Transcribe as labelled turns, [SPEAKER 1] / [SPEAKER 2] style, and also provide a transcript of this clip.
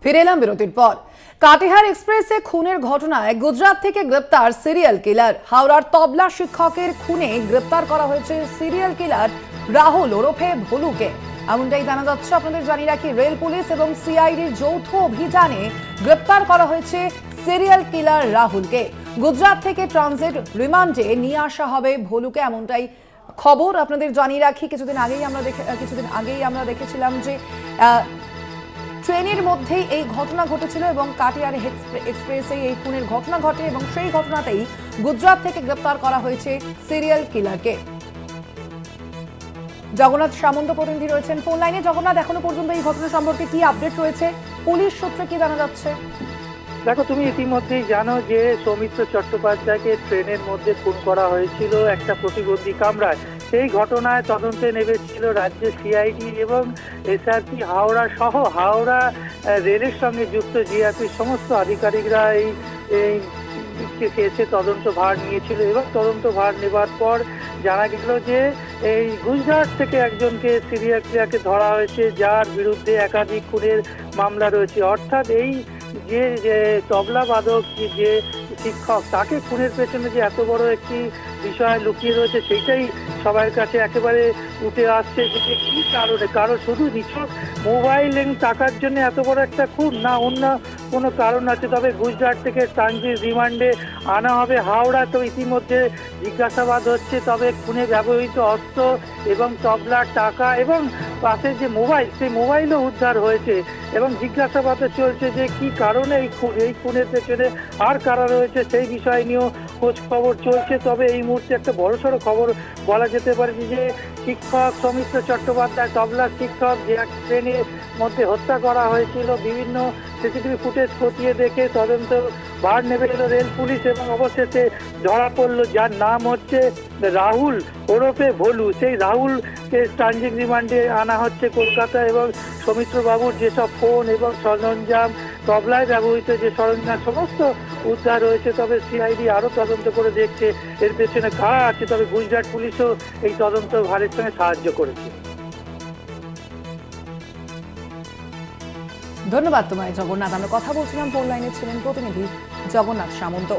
[SPEAKER 1] ফিরে এলাম বিরতির পর। কাটিহার এক্সপ্রেসে খুনের ঘটনায় গুজরাট থেকে গ্রেপ্তার সিরিয়াল কিলার। হাওড়ার তবলা শিক্ষকের খুনে গ্রেপ্তার করা হয়েছে সিরিয়াল কিলার রাহুল ওরফে ভোলুকে। এমনটাই জানা যাচ্ছে। আপনাদের জানিয়ে রাখি, রেল পুলিশ এবং সিআইডির যৌথ অভিযানে গ্রেপ্তার করা হয়েছে সিরিয়াল কিলার রাহুলকে। গুজরাট থেকে ট্রানজিট রিমান্ডে নিয়ে আসা হবে ভোলুকে, এমনটাই খবর। আপনাদের জানিয়ে রাখি, কিছুদিন আগেই আমরা দেখেছিলাম যে ট্রেনের মধ্যেই এই ঘটনা ঘটেছিল এবং কাটিয়ার এক্সপ্রেসে এই খুনের ঘটনা ঘটে এবং সেই ঘটনাতেই গুজরাট থেকে গ্রেপ্তার করা হয়েছে সিরিয়াল কিলারকে। জগন্নাথ সামন্ত প্রতিনিধি রয়েছেন ফোন লাইনে। জগন্নাথ, এখনো পর্যন্ত এই ঘটনা সম্পর্কে কি আপডেট রয়েছে? পুলিশ সূত্রে কি জানা যাচ্ছে?
[SPEAKER 2] দেখো, তুমি ইতিমধ্যেই জানো যে সৌমিত্র চট্টোপাধ্যায়কে ট্রেনের মধ্যে খুন করা হয়েছিল একটা প্রতিবন্ধী কামরায়। সেই ঘটনায় তদন্তে নেমেছিল রাজ্যের সিআইডি এবং এসআরপি হাওড়া সহ হাওড়া রেলের সঙ্গে যুক্ত জিআরপির সমস্ত আধিকারিকরা এই কেসে তদন্ত ভার নিয়েছিল এবং তদন্ত ভার নেবার পর জানা গেল যে এই গুজরাট থেকে একজনকে সিরিয়াল কিলারকে ধরা হয়েছে, যার বিরুদ্ধে একাধিক খুনের মামলা রয়েছে। অর্থাৎ এই যে তবলা বাদক যে শিক্ষক, তাকে খুনের পেছনে যে এত বড় একটি বিষয় লুকিয়ে রয়েছে সেইটাই সবার কাছে একেবারে উঠে আসছে যে কি কারণে। কারণ শুধু নিছক মোবাইল টাকার জন্য এত বড় একটা খুন, না অন্য কোনো কারণ আছে। তবে গুজরাট থেকে ট্রানজিট রিমান্ডে আনা হবে হাওড়া। তো ইতিমধ্যে জিজ্ঞাসাবাদ হচ্ছে, তবে খুনে ব্যবহৃত অস্ত্র এবং তবলার টাকা এবং পাশে যে মোবাইল, সেই মোবাইলও উদ্ধার হয়েছে এবং জিজ্ঞাসাবাদ চলছে যে কি কারণে এই খুনের পেছনে আর কারা রয়েছে সেই বিষয় নিয়েও খোঁজ খবর চলছে। তবে এই মুহূর্তে একটা বড়সড় খবর বলা যেতে পারে যে শিক্ষক সৌমিত্র চট্টোপাধ্যায়, তবলা শিক্ষক, যে এক ট্রেনের মধ্যে হত্যা করা হয়েছিল, বিভিন্ন সিসিটিভি ফুটেজ খতিয়ে দেখে তদন্ত ভার নেবে এলো রেল পুলিশ এবং অবশেষে ধরা পড়লো যার নাম হচ্ছে রাহুল ওরফে ভোলু। সেই রাহুলকে ট্রানজিট রিমান্ডে আনা হচ্ছে কলকাতা এবং সৌমিত্র বাবুর যেসব ফোন এবং সরঞ্জাম, তবলায় ব্যবহৃত যে সরঞ্জাম সমস্ত উদ্ধার হয়েছে। তবে সিআইডি আরও তদন্ত করে দেখছে এর পেছনে কারা আছে। তবে গুজরাট পুলিশও এই তদন্ত ভারের সঙ্গে সাহায্য করেছে।
[SPEAKER 1] ধন্যবাদ তোমায় জগন্নাথ। আমরা কথা বলছিলাম, ফোন লাইনে ছিলেন প্রতিনিধি জগন্নাথ সামন্ত।